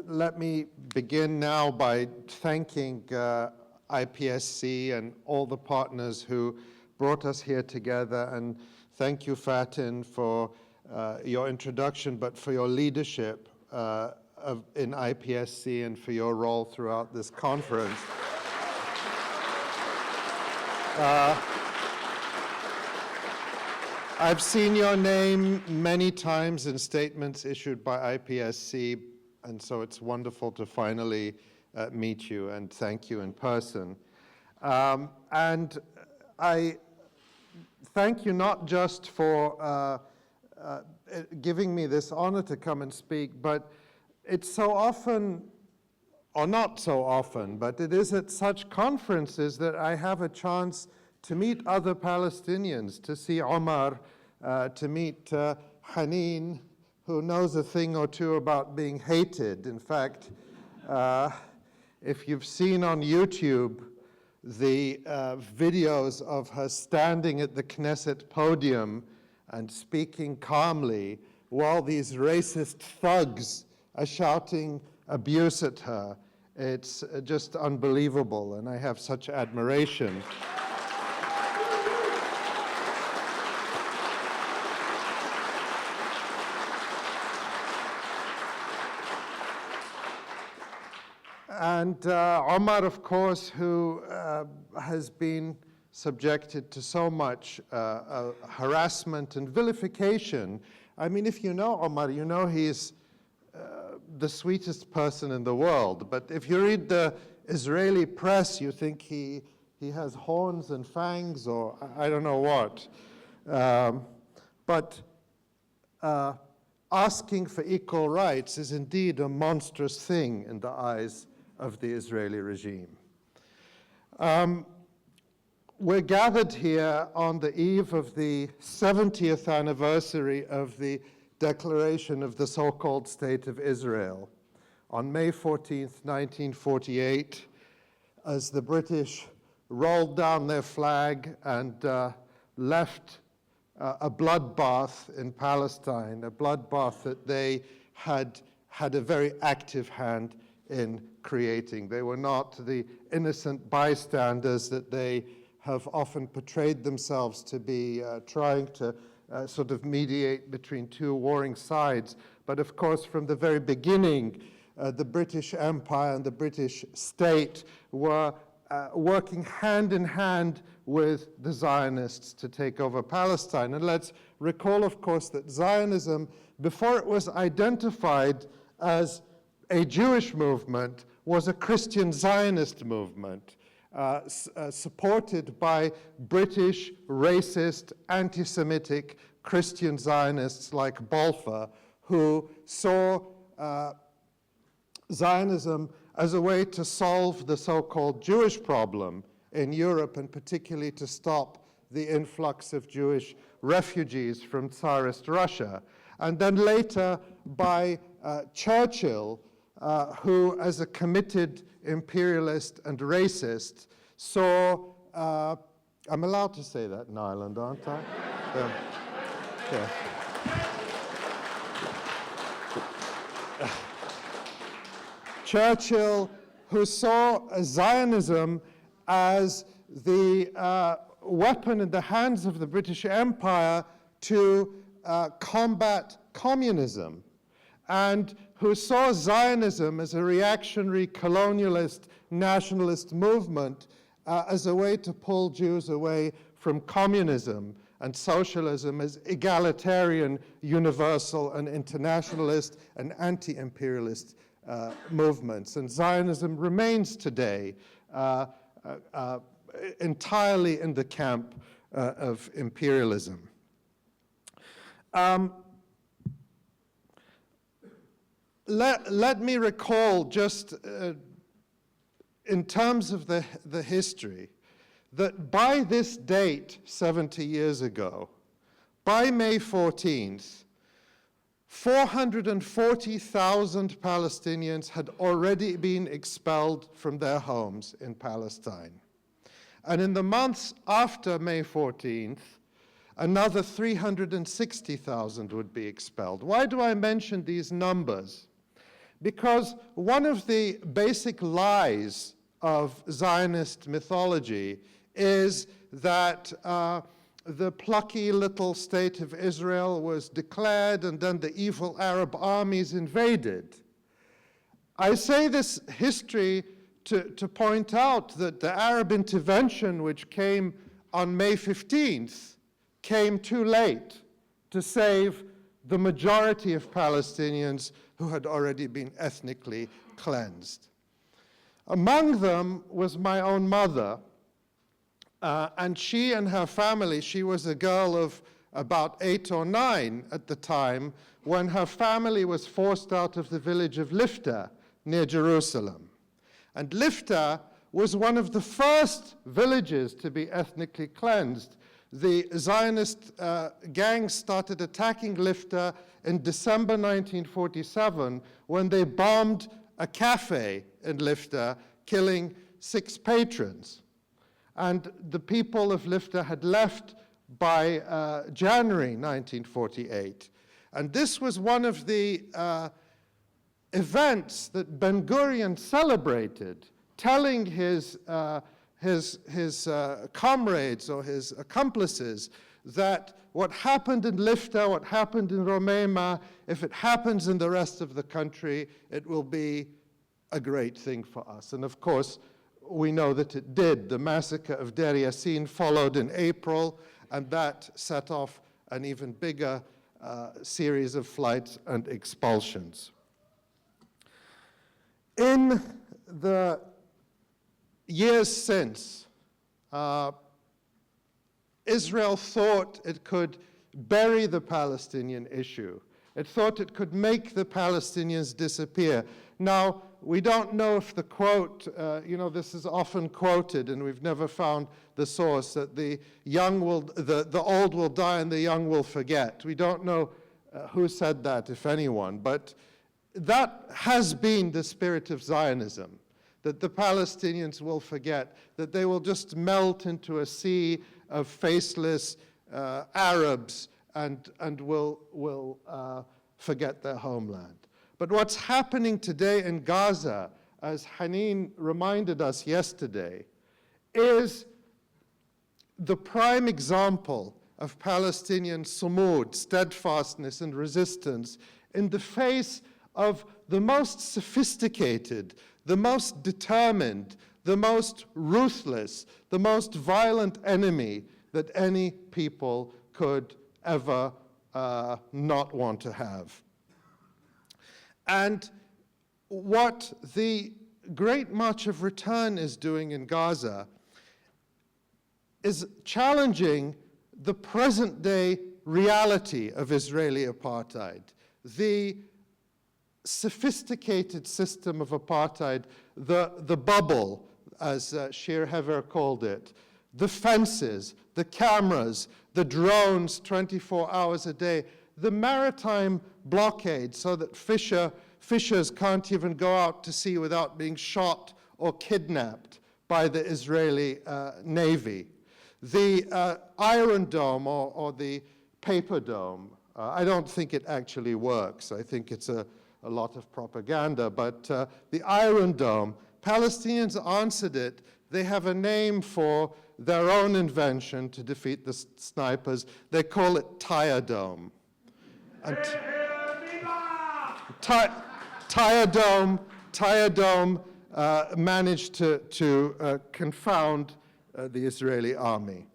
let me begin now by thanking IPSC and all the partners who brought us here together, and thank you, Fatin, for your introduction, but for your leadership in IPSC and for your role throughout this conference. I've seen your name many times in statements issued by IPSC, and so it's wonderful to finally meet you and thank you in person. And I thank you not just for giving me this honor to come and speak, but it's so often, or not so often, but it is at such conferences that I have a chance to meet other Palestinians, to see Omar, to meet Haneen, who knows a thing or two about being hated. In fact, if you've seen on YouTube the videos of her standing at the Knesset podium and speaking calmly while these racist thugs are shouting abuse at her, it's just unbelievable, and I have such admiration. And Omar, of course, who has been subjected to so much harassment and vilification. I mean, if you know Omar, you know he's the sweetest person in the world. But if you read the Israeli press, you think he has horns and fangs, or I don't know what. But asking for equal rights is indeed a monstrous thing in the eyes of the Israeli regime. We're gathered here on the eve of the 70th anniversary of the declaration of the so-called State of Israel on May 14th, 1948, as the British rolled down their flag and left a bloodbath in Palestine, a bloodbath that they had a very active hand in creating. They were not the innocent bystanders that they have often portrayed themselves to be, trying to sort of mediate between two warring sides. But of course, from the very beginning, the British Empire and the British state were working hand in hand with the Zionists to take over Palestine. And let's recall, of course, that Zionism, before it was identified as a Jewish movement, was a Christian Zionist movement, supported by British, racist, anti-Semitic Christian Zionists like Balfour, who saw Zionism as a way to solve the so-called Jewish problem in Europe, and particularly to stop the influx of Jewish refugees from Tsarist Russia. And then later by Churchill, who, as a committed imperialist and racist, saw, I'm allowed to say that in Ireland, aren't I? Yeah. Churchill, who saw Zionism as the weapon in the hands of the British Empire to combat communism, and who saw Zionism as a reactionary, colonialist, nationalist movement as a way to pull Jews away from communism and socialism as egalitarian, universal, and internationalist and anti-imperialist movements. And Zionism remains today entirely in the camp of imperialism. Let me recall, just in terms of the history, that by this date, 70 years ago, by May 14th, 440,000 Palestinians had already been expelled from their homes in Palestine. And in the months after May 14th, another 360,000 would be expelled. Why do I mention these numbers? because one of the basic lies of Zionist mythology is that the plucky little state of Israel was declared and then the evil Arab armies invaded. I say this history to point out that the Arab intervention, which came on May 15th, came too late to save the majority of Palestinians who had already been ethnically cleansed. Among them was my own mother, and she and her family, she was a girl of about 8 or 9 at the time, when her family was forced out of the village of Lifta near Jerusalem. And Lifta was one of the first villages to be ethnically cleansed. The Zionist gangs started attacking Lifta in December 1947 when they bombed a cafe in Lifta, killing 6 patrons. And the people of Lifta had left by January 1948. And this was one of the events that Ben-Gurion celebrated, telling his comrades or his accomplices that what happened in Lifta, what happened in Romema, if it happens in the rest of the country, it will be a great thing for us. And of course, we know that it did. The massacre of Deir Yassin followed in April, and that set off an even bigger series of flights and expulsions. In the years since, Israel thought it could bury the Palestinian issue. It thought it could make the Palestinians disappear. Now, we don't know if the quote, this is often quoted, and we've never found the source, that the old will die and the young will forget. We don't know who said that, if anyone, but that has been the spirit of Zionism, that the Palestinians will forget, that they will just melt into a sea of faceless Arabs and will forget their homeland. But what's happening today in Gaza, as Haneen reminded us yesterday, is the prime example of Palestinian sumud, steadfastness and resistance in the face of the most sophisticated, the most determined, the most ruthless, the most violent enemy that any people could ever not want to have. And what the Great March of Return is doing in Gaza is challenging the present-day reality of Israeli apartheid, the sophisticated system of apartheid, the bubble, as Shir Hever called it, the fences, the cameras, the drones 24 hours a day, the maritime blockade so that fishers can't even go out to sea without being shot or kidnapped by the Israeli Navy. The Iron Dome or the Paper Dome, I don't think it actually works. I think it's a lot of propaganda, but the Iron Dome, Palestinians answered it. They have a name for their own invention to defeat the snipers. They call it Tire Dome. And Tire Dome managed to confound the Israeli army.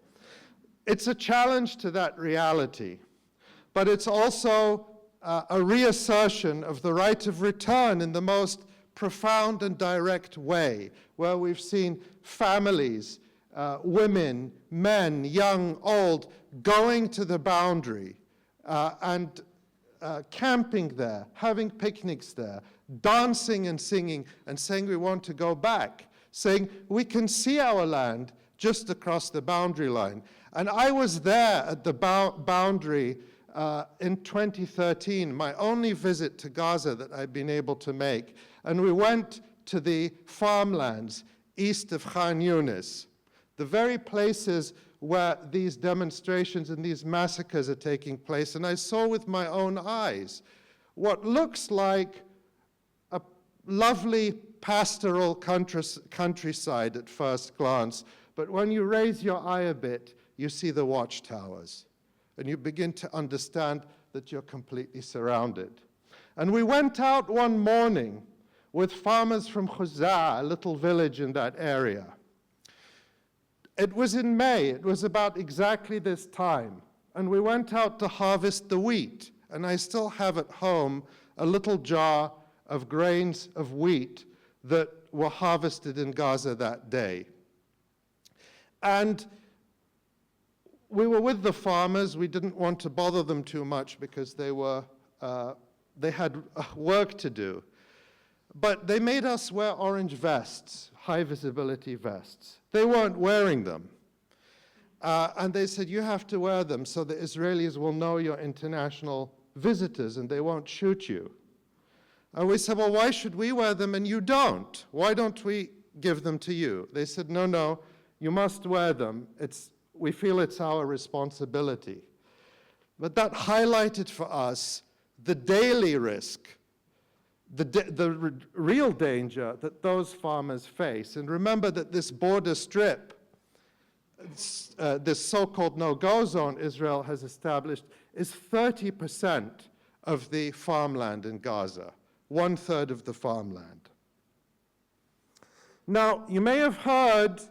It's a challenge to that reality, but it's also a reassertion of the right of return in the most profound and direct way, where we've seen families, women, men, young, old, going to the boundary and camping there, having picnics there, dancing and singing and saying we want to go back, saying we can see our land just across the boundary line. And I was there at the boundary in 2013, my only visit to Gaza that I've been able to make. And we went to the farmlands east of Khan Yunis, the very places where these demonstrations and these massacres are taking place. And I saw with my own eyes what looks like a lovely pastoral countryside at first glance, but when you raise your eye a bit, you see the watchtowers, and you begin to understand that you're completely surrounded. And we went out one morning with farmers from Khuza'a, a little village in that area. It was in May, it was about exactly this time, and we went out to harvest the wheat, and I still have at home a little jar of grains of wheat that were harvested in Gaza that day. And we were with the farmers. We didn't want to bother them too much because they had work to do. But they made us wear orange vests, high visibility vests. They weren't wearing them. And they said, you have to wear them so the Israelis will know you're international visitors and they won't shoot you. And we said, well, why should we wear them and you don't? Why don't we give them to you? They said, no, you must wear them. We feel it's our responsibility. But that highlighted for us the daily risk, the real danger that those farmers face. And remember that this border strip, this so-called no-go zone Israel has established, is 30% of the farmland in Gaza, 1/3 of the farmland. Now, you may have heard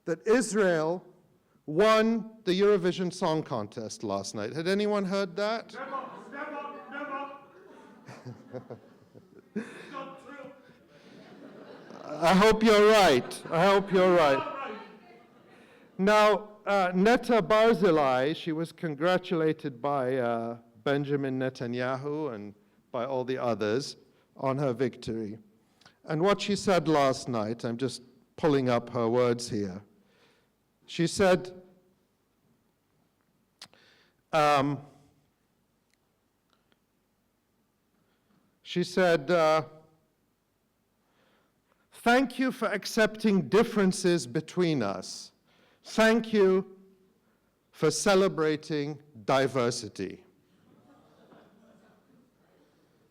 that Israel won the Eurovision Song Contest last night. Had anyone heard that? Never. Not true. I hope you're right. I hope you're right. Now, Netta Barzilai, she was congratulated by Benjamin Netanyahu and by all the others on her victory. And what she said last night, I'm just pulling up her words here. She said, thank you for accepting differences between us. Thank you for celebrating diversity.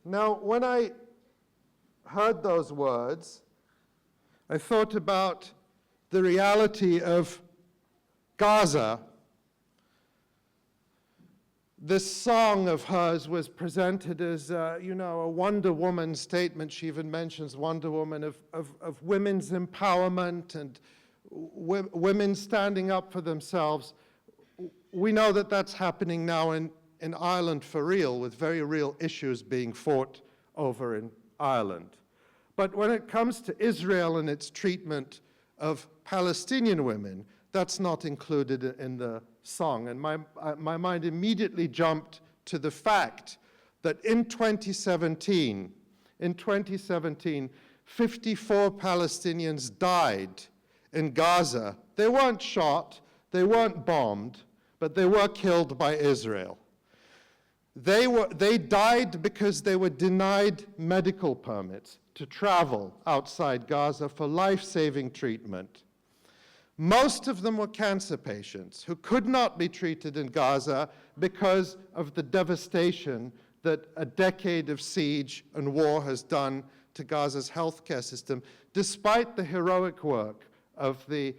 Now, when I heard those words, I thought about the reality of Gaza. This song of hers was presented as, a Wonder Woman statement. She even mentions Wonder Woman of women's empowerment and women standing up for themselves. We know that that's happening now in Ireland for real, with very real issues being fought over in Ireland. But when it comes to Israel and its treatment of Palestinian women, that's not included in the song. And my mind immediately jumped to the fact that in 2017, 54 Palestinians died in Gaza. They weren't shot, they weren't bombed, but they were killed by Israel. They died because they were denied medical permits to travel outside Gaza for life-saving treatment. Most of them were cancer patients who could not be treated in Gaza because of the devastation that a decade of siege and war has done to Gaza's healthcare system, despite the heroic work of the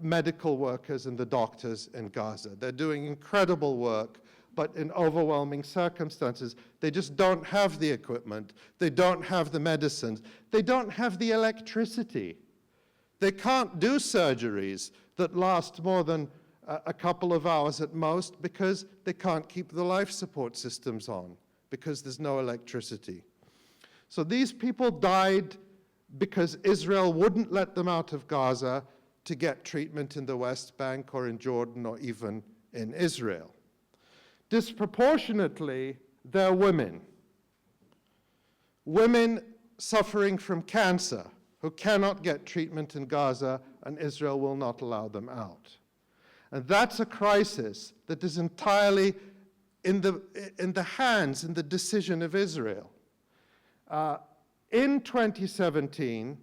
medical workers and the doctors in Gaza. They're doing incredible work, but in overwhelming circumstances. They just don't have the equipment. They don't have the medicines. They don't have the electricity. They can't do surgeries that last more than a couple of hours at most because they can't keep the life support systems on because there's no electricity. So these people died because Israel wouldn't let them out of Gaza to get treatment in the West Bank or in Jordan or even in Israel. Disproportionately, they're women. Women suffering from cancer who cannot get treatment in Gaza, and Israel will not allow them out. And that's a crisis that is entirely in the hands, in the decision of Israel. In 2017,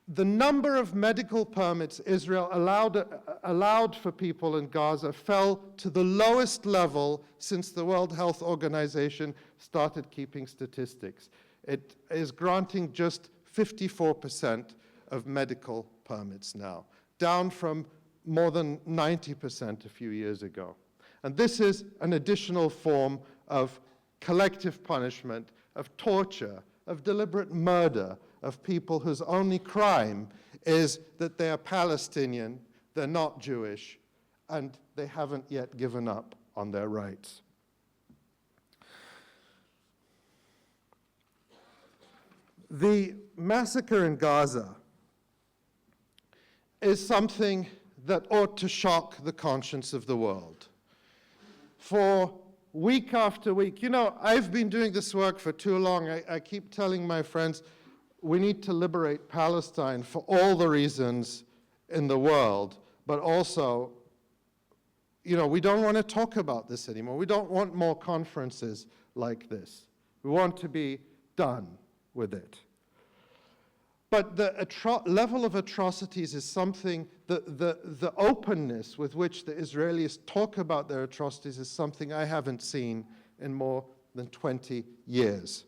the number of medical permits Israel allowed for people in Gaza fell to the lowest level since the World Health Organization started keeping statistics. It is granting just 54% of medical permits now, down from more than 90% a few years ago. And this is an additional form of collective punishment, of torture, of deliberate murder of people whose only crime is that they are Palestinian, they're not Jewish, and they haven't yet given up on their rights. The massacre in Gaza is something that ought to shock the conscience of the world. For week after week, you know, I've been doing this work for too long. I keep telling my friends, we need to liberate Palestine for all the reasons in the world, but also, you know, we don't want to talk about this anymore. We don't want more conferences like this. We want to be done with it. But the level of atrocities is something, the openness with which the Israelis talk about their atrocities is something I haven't seen in more than 20 years.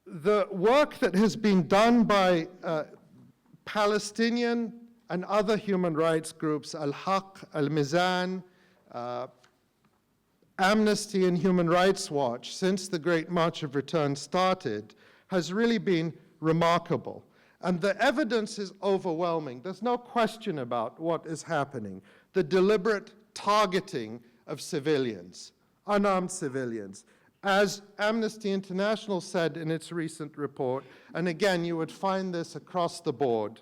The work that has been done by Palestinian and other human rights groups, Al-Haq, Al-Mizan, Amnesty and Human Rights Watch, since the Great March of Return started, has really been remarkable. And the evidence is overwhelming. There's no question about what is happening. The deliberate targeting of civilians, unarmed civilians. As Amnesty International said in its recent report, and again, you would find this across the board,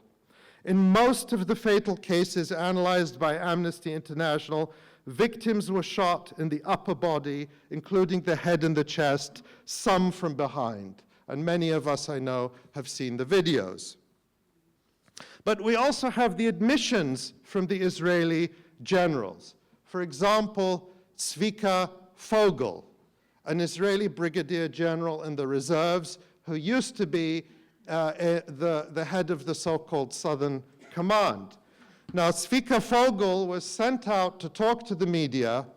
in most of the fatal cases analyzed by Amnesty International, victims were shot in the upper body, including the head and the chest, some from behind. And many of us, I know, have seen the videos. But we also have the admissions from the Israeli generals. For example, Tzvika Fogel, an Israeli brigadier general in the reserves who used to be the head of the so-called Southern Command. Now, Tzvika Fogel was sent out to talk to the media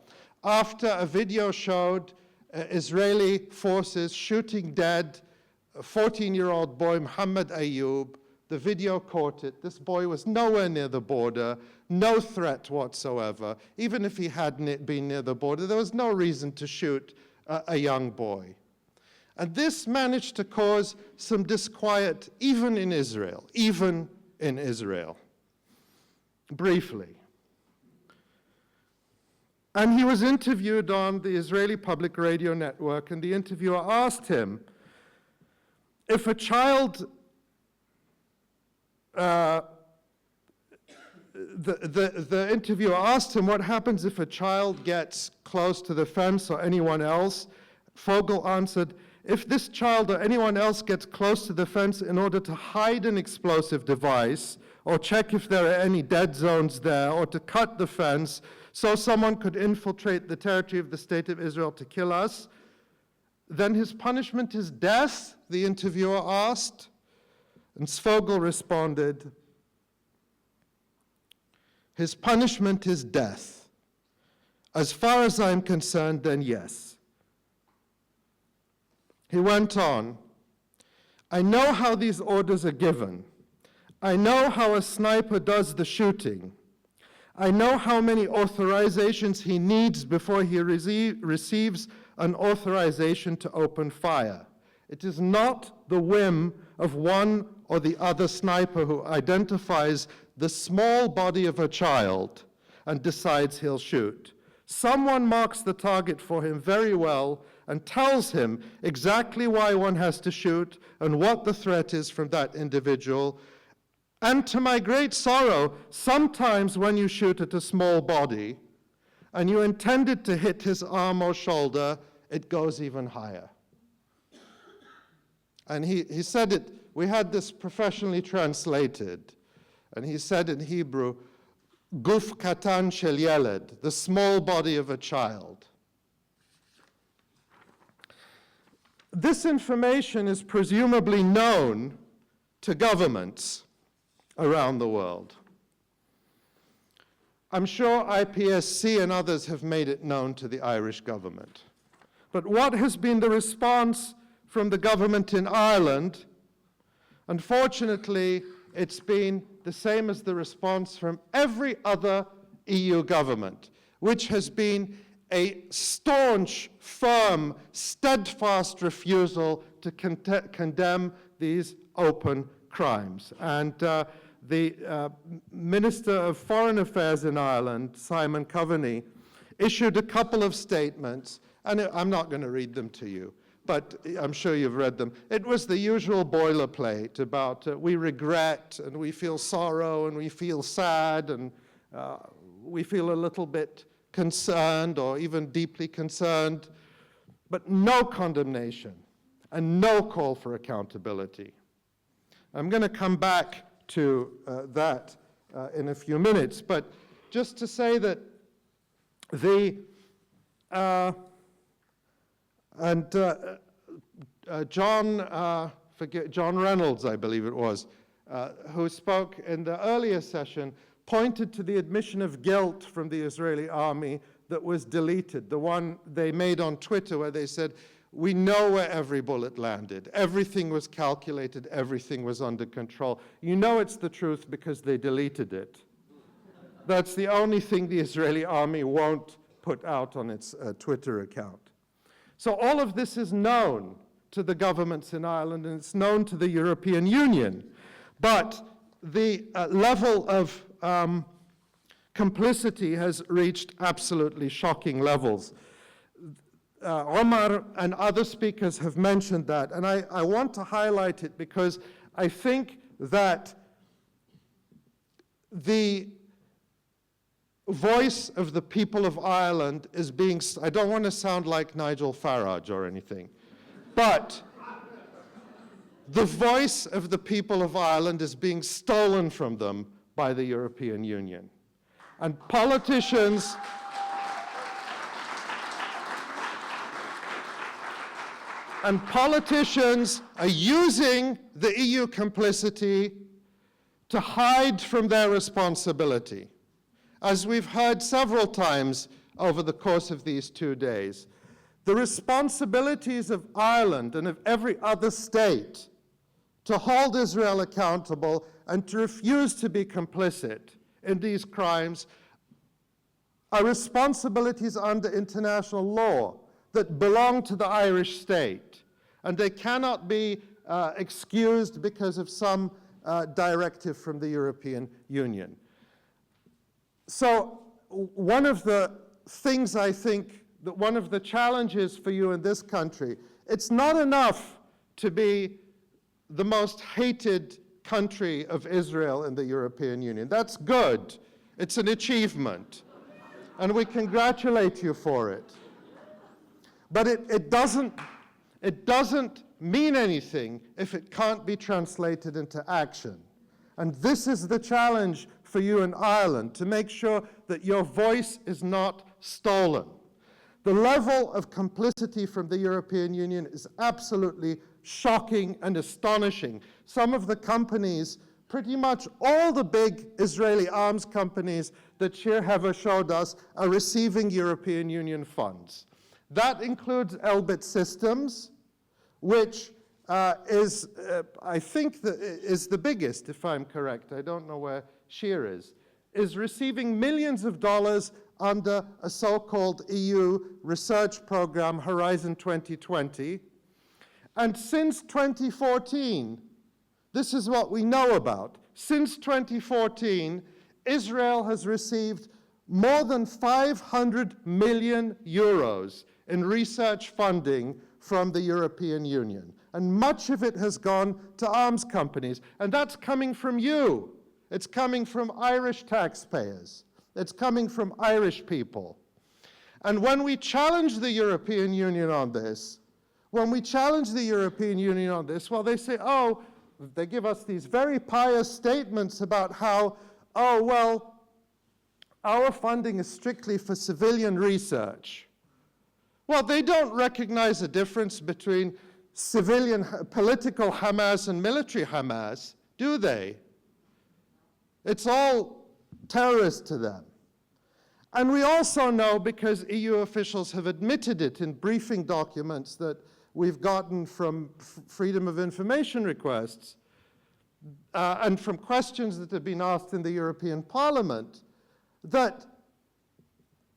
after a video showed Israeli forces shooting dead a 14-year-old boy, Muhammad Ayub. The video caught it. This boy was nowhere near the border, no threat whatsoever. Even if he hadn't been near the border, there was no reason to shoot a young boy. And this managed to cause some disquiet even in Israel, briefly. And he was interviewed on the Israeli Public Radio Network, and the interviewer asked him, if a child, the interviewer asked him what happens if a child gets close to the fence or anyone else. Fogel answered, if this child or anyone else gets close to the fence in order to hide an explosive device or check if there are any dead zones there or to cut the fence so someone could infiltrate the territory of the State of Israel to kill us, then his punishment is death, the interviewer asked. And Fogel responded, his punishment is death. As far as I'm concerned, then yes. He went on, I know how these orders are given. I know how a sniper does the shooting. I know how many authorizations he needs before he receives an authorization to open fire. It is not the whim of one or the other sniper who identifies the small body of a child and decides he'll shoot. Someone marks the target for him very well and tells him exactly why one has to shoot and what the threat is from that individual. And to my great sorrow, sometimes when you shoot at a small body and you intended to hit his arm or shoulder, it goes even higher. And he said it, we had this professionally translated, and he said in Hebrew, Guf katan shel yeled, the small body of a child. This information is presumably known to governments around the world. I'm sure IPSC and others have made it known to the Irish government. But what has been the response from the government in Ireland? Unfortunately, it's been the same as the response from every other EU government, which has been a staunch, firm, steadfast refusal to condemn these open crimes. And the Minister of Foreign Affairs in Ireland, Simon Coveney, issued a couple of statements, and I'm not going to read them to you, but I'm sure you've read them. It was the usual boilerplate about we regret, and we feel sorrow, and we feel sad, and we feel a little bit concerned, or even deeply concerned, but no condemnation, and no call for accountability. I'm going to come back to that in a few minutes, but just to say that John Reynolds, I believe it was, who spoke in the earlier session, pointed to the admission of guilt from the Israeli army that was deleted, the one they made on Twitter where they said, we know where every bullet landed. Everything was calculated. Everything was under control. You know it's the truth because they deleted it. That's the only thing the Israeli army won't put out on its Twitter account. So all of this is known to the governments in Ireland, and it's known to the European Union. But the level of complicity has reached absolutely shocking levels. Omar and other speakers have mentioned that, and I want to highlight it because I think that the voice of the people of Ireland is being, I don't want to sound like Nigel Farage or anything, but the voice of the people of Ireland is being stolen from them by the European Union. And politicians are using the EU complicity to hide from their responsibility. As we've heard several times over the course of these 2 days, the responsibilities of Ireland and of every other state to hold Israel accountable and to refuse to be complicit in these crimes are responsibilities under international law that belong to the Irish state, and they cannot be excused because of some directive from the European Union. So one of the things I think that one of the challenges for you in this country, it's not enough to be the most hated country of Israel in the European Union. That's good. It's an achievement. And we congratulate you for it. But it doesn't mean anything if it can't be translated into action. And this is the challenge for you in Ireland, to make sure that your voice is not stolen. The level of complicity from the European Union is absolutely shocking and astonishing. Some of the companies, pretty much all the big Israeli arms companies that Shir Hever showed us, are receiving European Union funds. That includes Elbit Systems, which is, I think, is the biggest, if I'm correct. I don't know where Shir is receiving millions of dollars under a so-called EU research program, Horizon 2020. And since 2014, this is what we know about. Since 2014, Israel has received more than 500 million euros in research funding from the European Union. And much of it has gone to arms companies. And that's coming from you. It's coming from Irish taxpayers. It's coming from Irish people. And when we challenge the European Union on this, well, they say, oh, they give us these very pious statements about how, oh, well, our funding is strictly for civilian research. Well, they don't recognize a difference between civilian, political Hamas and military Hamas, do they? It's all terrorist to them. And we also know, because EU officials have admitted it in briefing documents that we've gotten from Freedom of Information requests, and from questions that have been asked in the European Parliament, that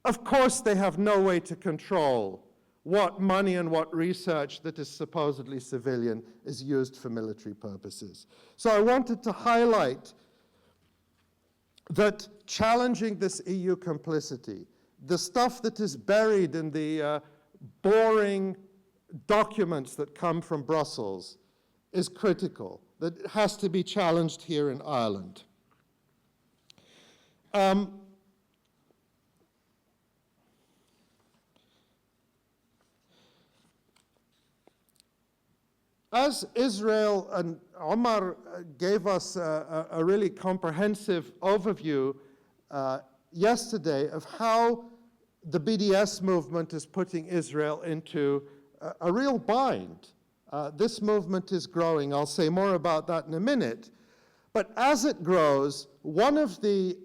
of course they have no way to control what money and what research that is supposedly civilian is used for military purposes. So I wanted to highlight that challenging this EU complicity, the stuff that is buried in the boring documents that come from Brussels, is critical, that it has to be challenged here in Ireland. As Israel, and Omar gave us a really comprehensive overview yesterday of how the BDS movement is putting Israel into a real bind. This movement is growing. I'll say more about that in a minute. But as it grows, one of the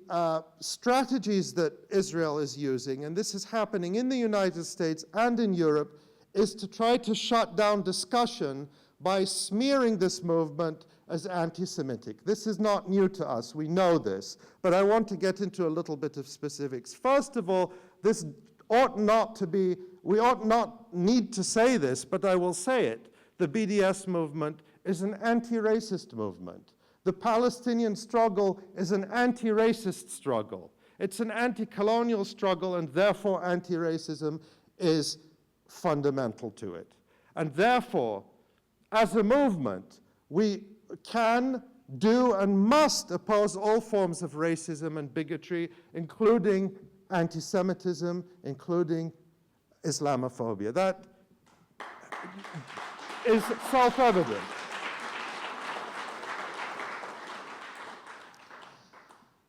strategies that Israel is using, and this is happening in the United States and in Europe, is to try to shut down discussion by smearing this movement as anti-Semitic. This is not new to us, we know this, but I want to get into a little bit of specifics. First of all, this ought not to be, we ought not need to say this, but I will say it. The BDS movement is an anti-racist movement. The Palestinian struggle is an anti-racist struggle. It's an anti-colonial struggle, and therefore anti-racism is fundamental to it. And therefore, as a movement, we can, do, and must oppose all forms of racism and bigotry, including anti-Semitism, including Islamophobia. That is self-evident.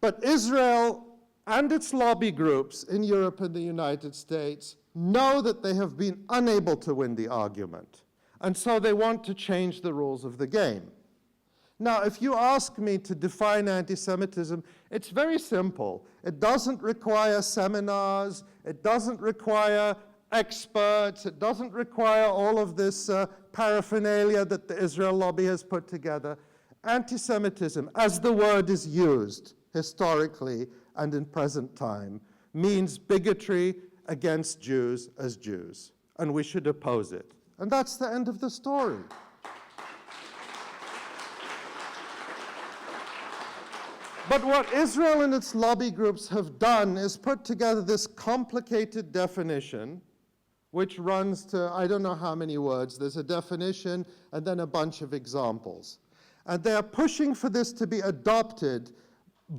But Israel and its lobby groups in Europe and the United States know that they have been unable to win the argument. And so they want to change the rules of the game. Now, if you ask me to define anti-Semitism, it's very simple. It doesn't require seminars, it doesn't require experts, it doesn't require all of this paraphernalia that the Israel lobby has put together. Anti-Semitism, as the word is used historically and in present time, means bigotry against Jews as Jews, and we should oppose it. And that's the end of the story. But what Israel and its lobby groups have done is put together this complicated definition, which runs to I don't know how many words. There's a definition and then a bunch of examples. And they are pushing for this to be adopted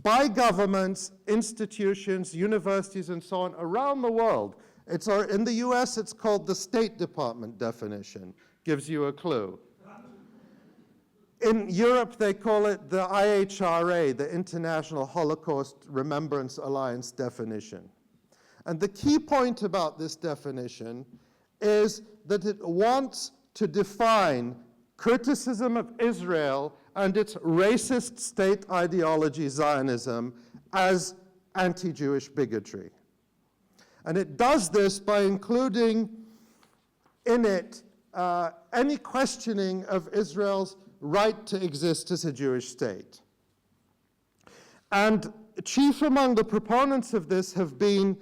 by governments, institutions, universities, and so on around the world. In the US, it's called the State Department definition. Gives you a clue. In Europe, they call it the IHRA, the International Holocaust Remembrance Alliance definition. And the key point about this definition is that it wants to define criticism of Israel and its racist state ideology, Zionism, as anti-Jewish bigotry. And it does this by including in it any questioning of Israel's right to exist as a Jewish state. And chief among the proponents of this have been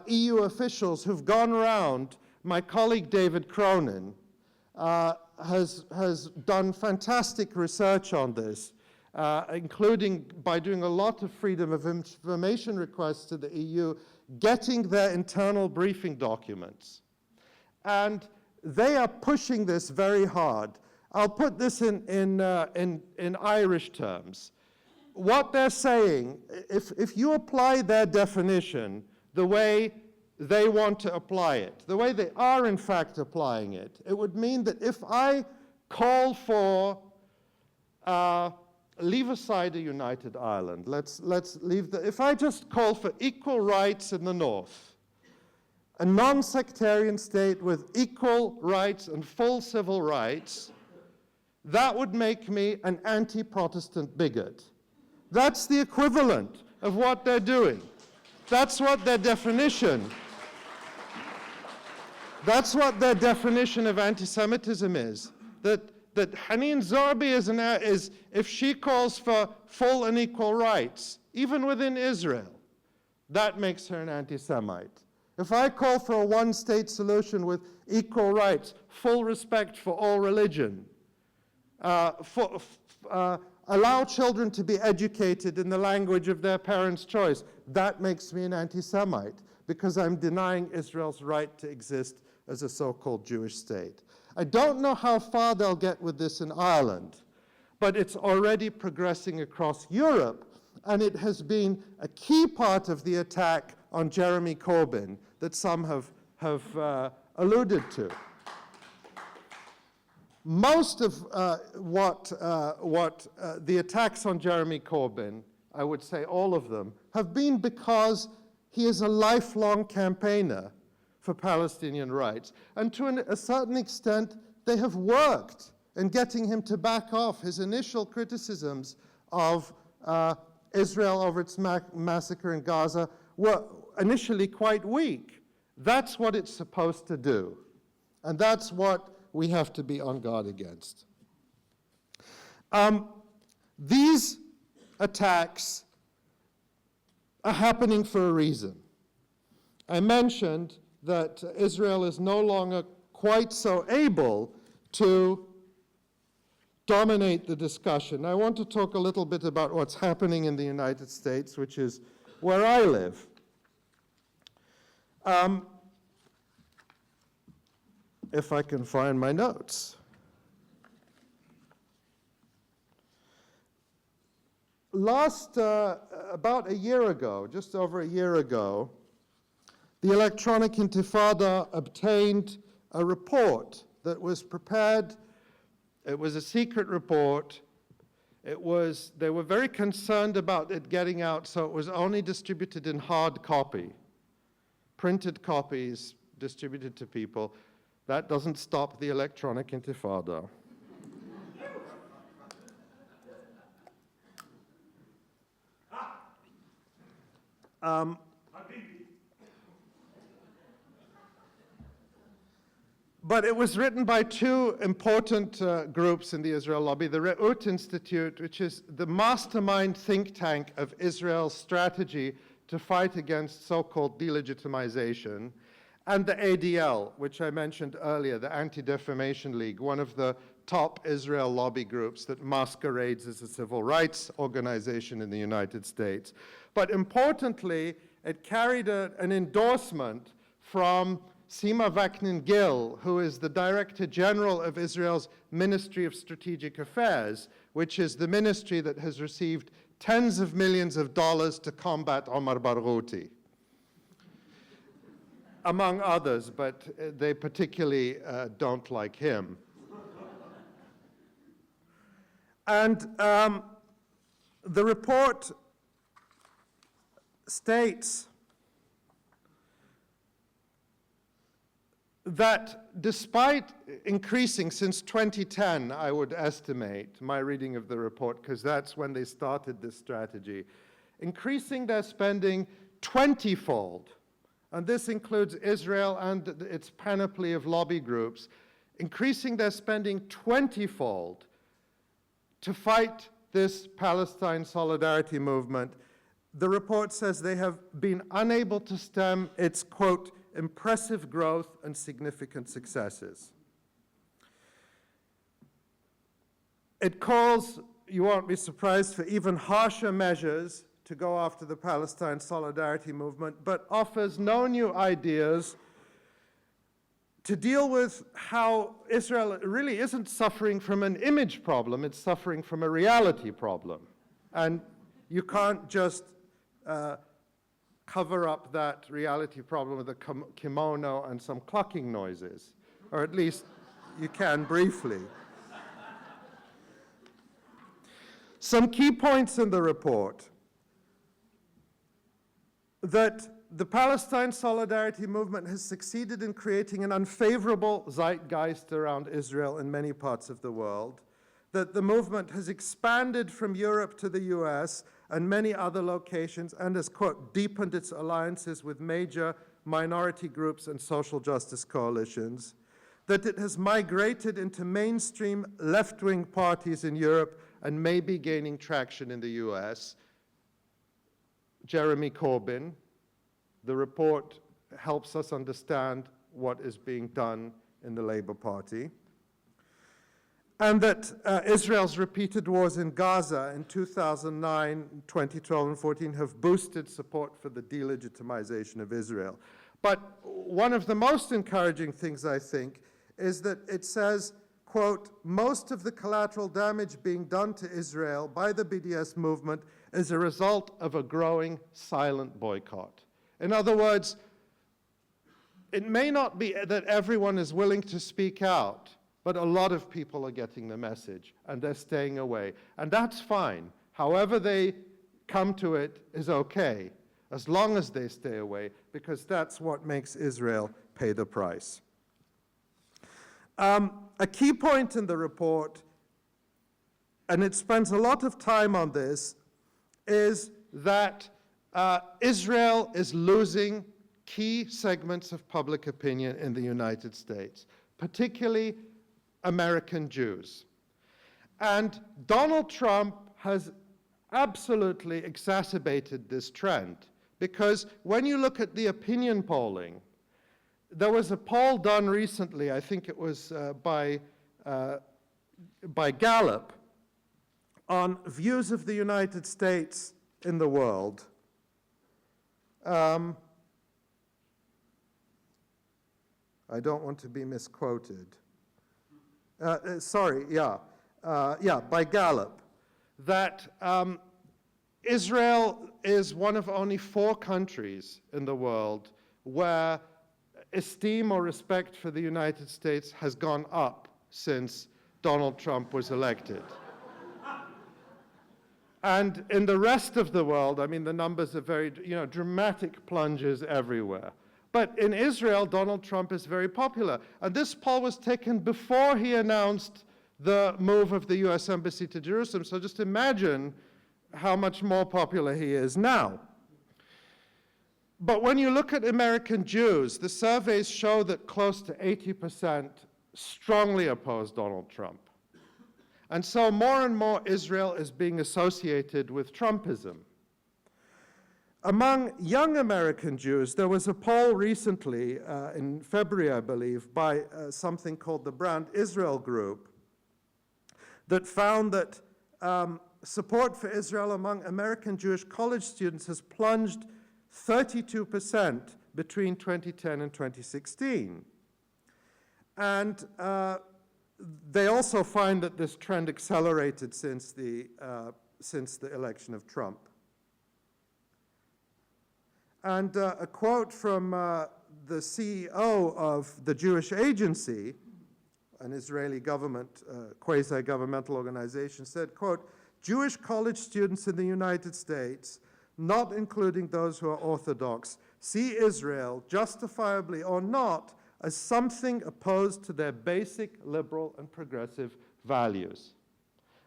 EU officials who've gone around. My colleague David Cronin has done fantastic research on this, including by doing a lot of freedom of information requests to the EU, getting their internal briefing documents. And they are pushing this very hard. I'll put this in Irish terms. What they're saying, if you apply their definition the way they want to apply it, the way they are in fact applying it, it would mean that if I call for, leave aside a united Ireland, let's leave if I just call for equal rights in the north, a non-sectarian state with equal rights and full civil rights, that would make me an anti-Protestant bigot. That's the equivalent of what they're doing. That's what their definition. That's what their definition of anti-Semitism is. That Haneen Zorbi is, if she calls for full and equal rights, even within Israel, that makes her an anti-Semite. If I call for a one-state solution with equal rights, full respect for all religion, allow children to be educated in the language of their parents' choice, that makes me an anti-Semite, because I'm denying Israel's right to exist as a so-called Jewish state. I don't know how far they'll get with this in Ireland, but it's already progressing across Europe, and it has been a key part of the attack on Jeremy Corbyn that some have alluded to. Most of what the attacks on Jeremy Corbyn, I would say all of them, have been because he is a lifelong campaigner for Palestinian rights. And to a certain extent, they have worked in getting him to back off. His initial criticisms of Israel over its massacre in Gaza were initially quite weak. That's what it's supposed to do. And that's what we have to be on guard against. These attacks are happening for a reason. I mentioned that Israel is no longer quite so able to dominate the discussion. I want to talk a little bit about what's happening in the United States, which is where I live. If I can find my notes. About a year ago, just over a year ago, the Electronic Intifada obtained a report that was prepared. It was a secret report. They were very concerned about it getting out, so it was only distributed in hard copy, printed copies distributed to people. That doesn't stop the Electronic Intifada. But it was written by two important groups in the Israel lobby, the Re'ut Institute, which is the mastermind think tank of Israel's strategy to fight against so-called delegitimization, and the ADL, which I mentioned earlier, the Anti-Defamation League, one of the top Israel lobby groups that masquerades as a civil rights organization in the United States. But importantly, it carried an endorsement from Sima Vaknin-Gil, who is the Director General of Israel's Ministry of Strategic Affairs, which is the ministry that has received tens of millions of dollars to combat Omar Barghouti, among others, but they particularly don't like him. And the report states that despite increasing since 2010, I would estimate, my reading of the report, because that's when they started this strategy, increasing their spending 20-fold, and this includes Israel and its panoply of lobby groups, increasing their spending 20-fold to fight this Palestine Solidarity movement. The report says they have been unable to stem its, quote, impressive growth and significant successes. It calls, you won't be surprised, for even harsher measures to go after the Palestine Solidarity movement, but offers no new ideas to deal with how Israel really isn't suffering from an image problem, it's suffering from a reality problem. And you can't just cover up that reality problem with a kimono and some clucking noises, or at least you can briefly. Some key points in the report: that the Palestine Solidarity movement has succeeded in creating an unfavorable zeitgeist around Israel in many parts of the world, that the movement has expanded from Europe to the US and many other locations and has, quote, deepened its alliances with major minority groups and social justice coalitions, that it has migrated into mainstream left-wing parties in Europe and may be gaining traction in the US. Jeremy Corbyn, the report helps us understand what is being done in the Labour Party. And that Israel's repeated wars in Gaza in 2009, 2012, and 14 have boosted support for the delegitimization of Israel. But one of the most encouraging things, I think, is that it says, quote, most of the collateral damage being done to Israel by the BDS movement is a result of a growing silent boycott. In other words, it may not be that everyone is willing to speak out, but a lot of people are getting the message and they're staying away. And that's fine. However they come to it is okay, as long as they stay away, because that's what makes Israel pay the price. A key point in the report, and it spends a lot of time on this, is that Israel is losing key segments of public opinion in the United States, particularly American Jews. And Donald Trump has absolutely exacerbated this trend, because when you look at the opinion polling, there was a poll done recently, I think it was by Gallup, on views of the United States in the world. I don't want to be misquoted. By Gallup, that Israel is one of only 4 countries in the world where esteem or respect for the United States has gone up since Donald Trump was elected. And in the rest of the world, I mean, the numbers are very, dramatic plunges everywhere. But in Israel, Donald Trump is very popular. And this poll was taken before he announced the move of the US Embassy to Jerusalem. So just imagine how much more popular he is now. But when you look at American Jews, the surveys show that close to 80% strongly oppose Donald Trump. And so more and more Israel is being associated with Trumpism. Among young American Jews, there was a poll recently, in February, I believe, by something called the Brand Israel Group, that found that support for Israel among American Jewish college students has plunged 32% between 2010 and 2016. And they also find that this trend accelerated since the election of Trump. And a quote from the CEO of the Jewish Agency, an Israeli government, quasi-governmental organization, said, quote, Jewish college students in the United States, not including those who are Orthodox, see Israel, justifiably or not, as something opposed to their basic liberal and progressive values.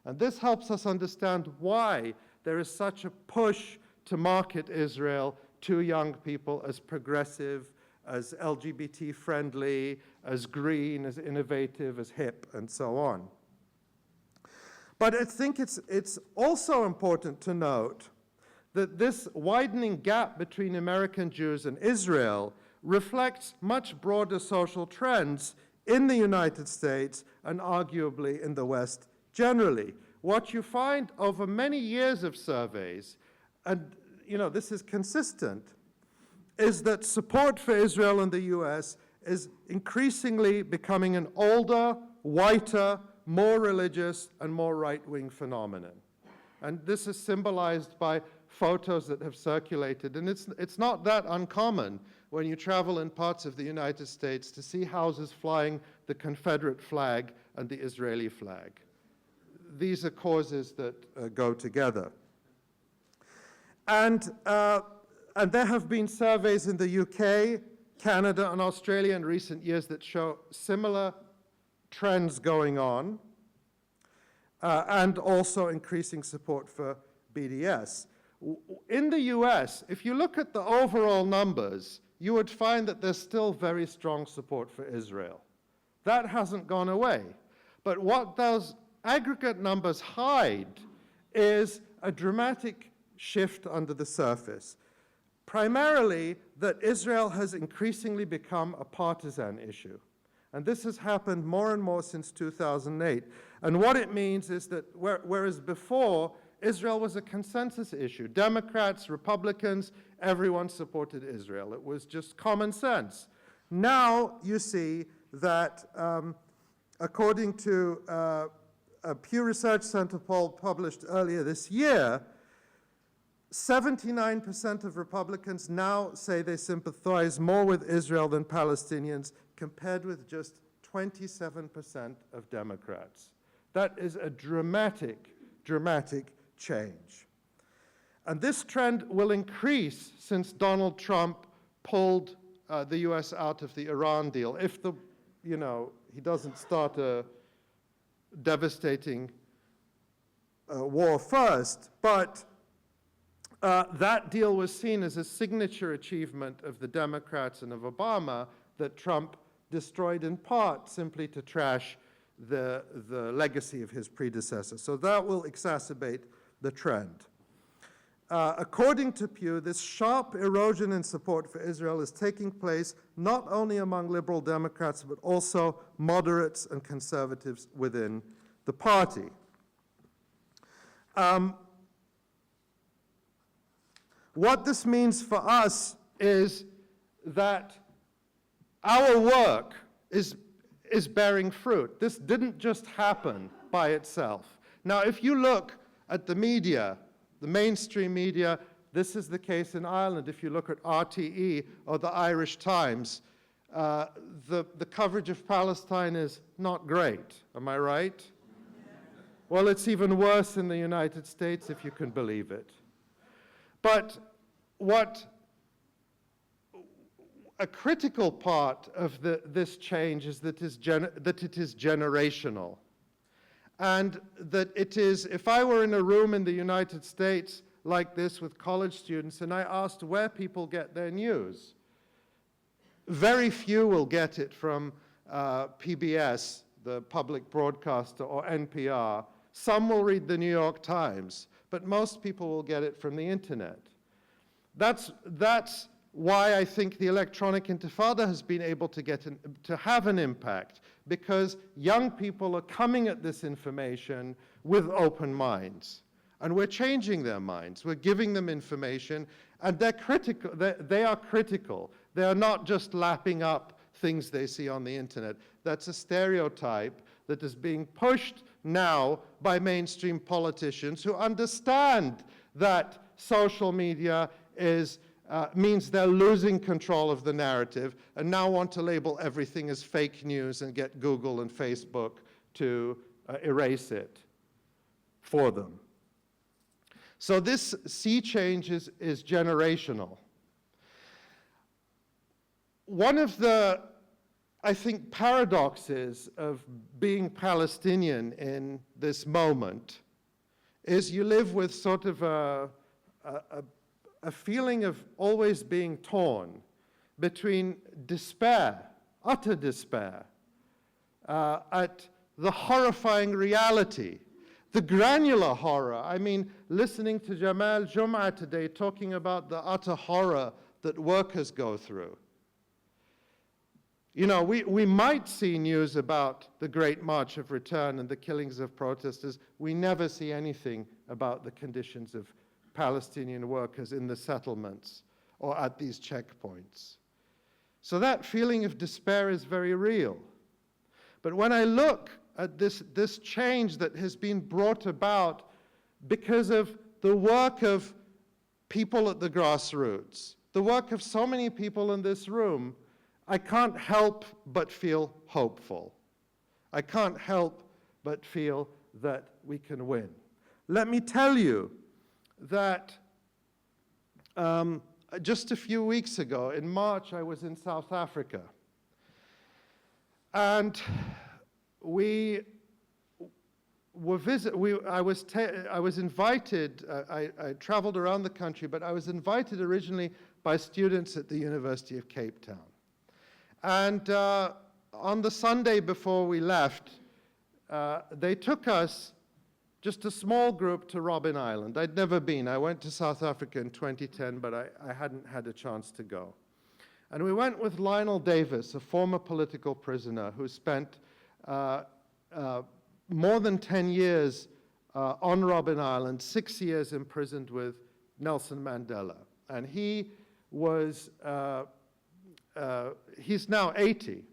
And this helps us understand why there is such a push to market Israel to young people as progressive, as LGBT-friendly, as green, as innovative, as hip, and so on. But I think it's also important to note that this widening gap between American Jews and Israel reflects much broader social trends in the United States and arguably in the West generally. What you find over many years of surveys, and this is consistent, is that support for Israel in the US is increasingly becoming an older, whiter, more religious, and more right-wing phenomenon. And this is symbolized by photos that have circulated. And it's not that uncommon when you travel in parts of the United States to see houses flying the Confederate flag and the Israeli flag. These are causes that go together. And there have been surveys in the UK, Canada, and Australia in recent years that show similar trends going on. and also increasing support for BDS. In the US, if you look at the overall numbers, you would find that there's still very strong support for Israel. That hasn't gone away. But what those aggregate numbers hide is a dramatic shift under the surface. Primarily, that Israel has increasingly become a partisan issue. And this has happened more and more since 2008. And what it means is that whereas before, Israel was a consensus issue. Democrats, Republicans, everyone supported Israel. It was just common sense. Now you see that according to a Pew Research Center poll published earlier this year, 79% of Republicans now say they sympathize more with Israel than Palestinians, compared with just 27% of Democrats. That is a dramatic, dramatic change. And this trend will increase since Donald Trump pulled the US out of the Iran deal. If he doesn't start a devastating war first, but that deal was seen as a signature achievement of the Democrats and of Obama that Trump destroyed in part simply to trash the legacy of his predecessor. So that will exacerbate the trend. According to Pew, this sharp erosion in support for Israel is taking place not only among liberal Democrats, but also moderates and conservatives within the party. What this means for us is that our work is bearing fruit. This didn't just happen by itself. Now, if you look at the media, the mainstream media, this is the case in Ireland. If you look at RTE or the Irish Times, the coverage of Palestine is not great. Am I right? Well, it's even worse in the United States, if you can believe it. But what a critical part of this change is that it is generational. And that it is, if I were in a room in the United States like this with college students and I asked where people get their news, very few will get it from PBS, the public broadcaster, or NPR. Some will read the New York Times, but most people will get it from the internet. That's why I think the electronic intifada has been able to have an impact, because young people are coming at this information with open minds. And we're changing their minds. We're giving them information, and they're critical. They are critical. They are not just lapping up things they see on the internet. That's a stereotype that is being pushed now by mainstream politicians who understand that social media means they're losing control of the narrative and now want to label everything as fake news and get Google and Facebook to erase it for them. So this sea change is generational. One of the, I think, paradoxes of being Palestinian in this moment is you live with sort of a feeling of always being torn between despair, utter despair, at the horrifying reality, the granular horror. I mean, listening to Jamal Jum'ah today talking about the utter horror that workers go through. You know, we might see news about the Great March of Return and the killings of protesters. We never see anything about the conditions of Palestinian workers in the settlements or at these checkpoints. So that feeling of despair is very real. But when I look at this change that has been brought about because of the work of people at the grassroots, the work of so many people in this room, I can't help but feel hopeful. I can't help but feel that we can win. Let me tell you that just a few weeks ago, in March, I was in South Africa. And we I was invited, I traveled around the country, but I was invited originally by students at the University of Cape Town. And on the Sunday before we left, they took us, just a small group, to Robben Island. I'd never been. I went to South Africa in 2010, but I hadn't had a chance to go. And we went with Lionel Davis, a former political prisoner who spent more than 10 years on Robben Island, 6 years imprisoned with Nelson Mandela. And he was, he's now 80.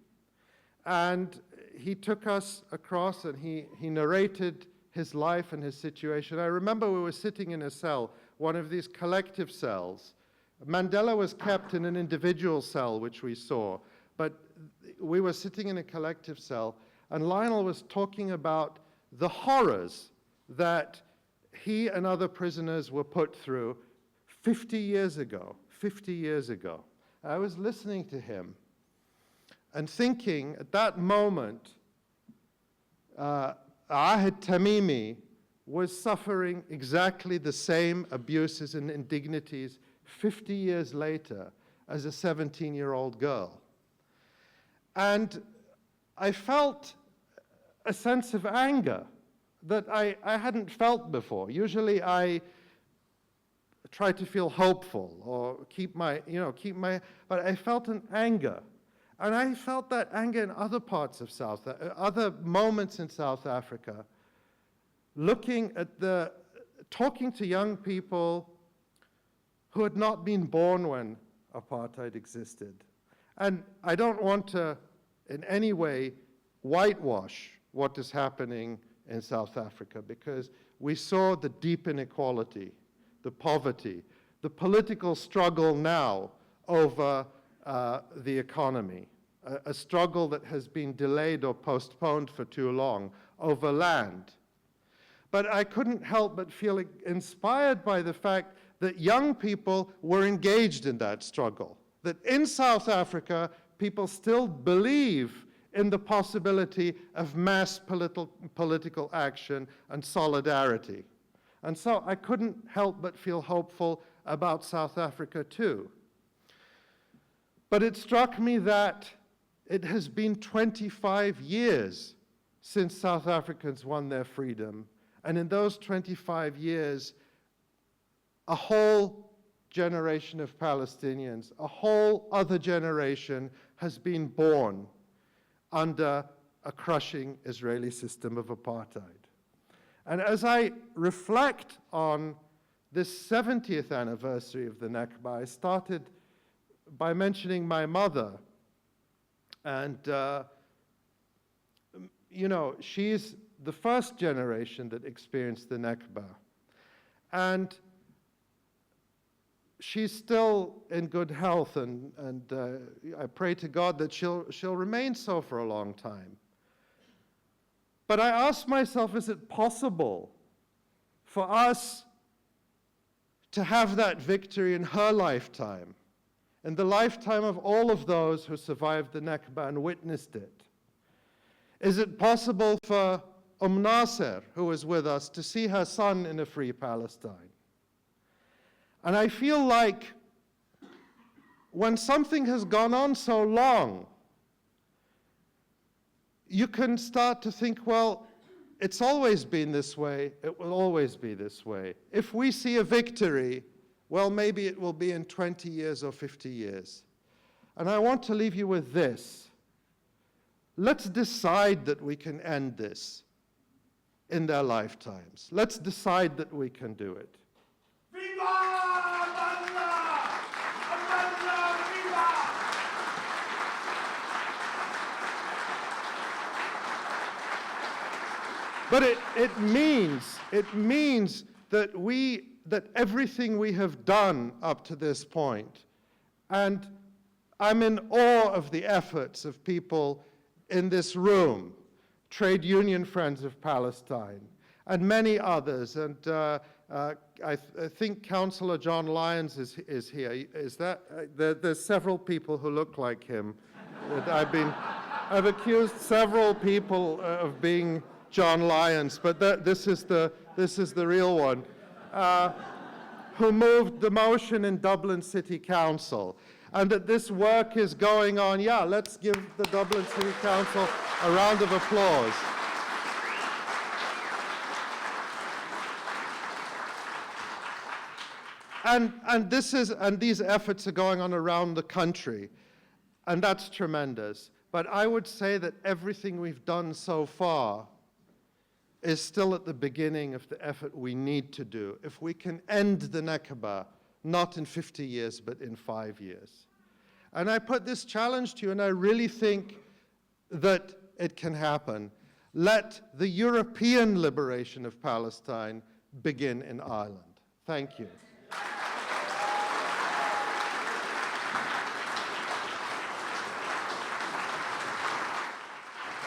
And he took us across and he narrated his life and his situation. I remember we were sitting in a cell, one of these collective cells. Mandela was kept in an individual cell, which we saw, but we were sitting in a collective cell, and Lionel was talking about the horrors that he and other prisoners were put through 50 years ago, 50 years ago. I was listening to him and thinking at that moment, Ahmed Tamimi was suffering exactly the same abuses and indignities 50 years later as a 17-year-old girl. And I felt a sense of anger that I hadn't felt before. Usually I try to feel hopeful or keep my, but I felt an anger. And I felt that anger in other parts of other moments in South Africa, talking to young people who had not been born when apartheid existed. And I don't want to in any way whitewash what is happening in South Africa, because we saw the deep inequality, the poverty, the political struggle now over the economy, a struggle that has been delayed or postponed for too long over land. But I couldn't help but feel inspired by the fact that young people were engaged in that struggle, that in South Africa, people still believe in the possibility of mass political action and solidarity. And so I couldn't help but feel hopeful about South Africa too. But it struck me that it has been 25 years since South Africans won their freedom. And in those 25 years, a whole generation of Palestinians, a whole other generation has been born under a crushing Israeli system of apartheid. And as I reflect on this 70th anniversary of the Nakba, I started by mentioning my mother. And, she's the first generation that experienced the Nakba. And she's still in good health, and I pray to God that she'll remain so for a long time. But I ask myself, is it possible for us to have that victory in her lifetime, in the lifetime of all of those who survived the Nakba and witnessed it? Is it possible for Nasser, who was with us, to see her son in a free Palestine? And I feel like when something has gone on so long, you can start to think, well, it's always been this way, it will always be this way. If we see a victory, well, maybe it will be in 20 years or 50 years. And I want to leave you with this. Let's decide that we can end this in their lifetimes. Let's decide that we can do it. Viva Abunimah! Abunimah, viva! But it means that everything we have done up to this point, and I'm in awe of the efforts of people in this room, Trade Union Friends of Palestine, and many others, and I think Councillor John Lyons is here. Is that there's several people who look like him. I've accused several people of being John Lyons, but this is the real one, who moved the motion in Dublin City Council. And that this work is going on. Yeah, let's give the Dublin City Council a round of applause. And these efforts are going on around the country, and that's tremendous. But I would say that everything we've done so far is still at the beginning of the effort we need to do if we can end the Nakba, not in 50 years, but in 5 years. And I put this challenge to you, and I really think that it can happen. Let the European liberation of Palestine begin in Ireland. Thank you.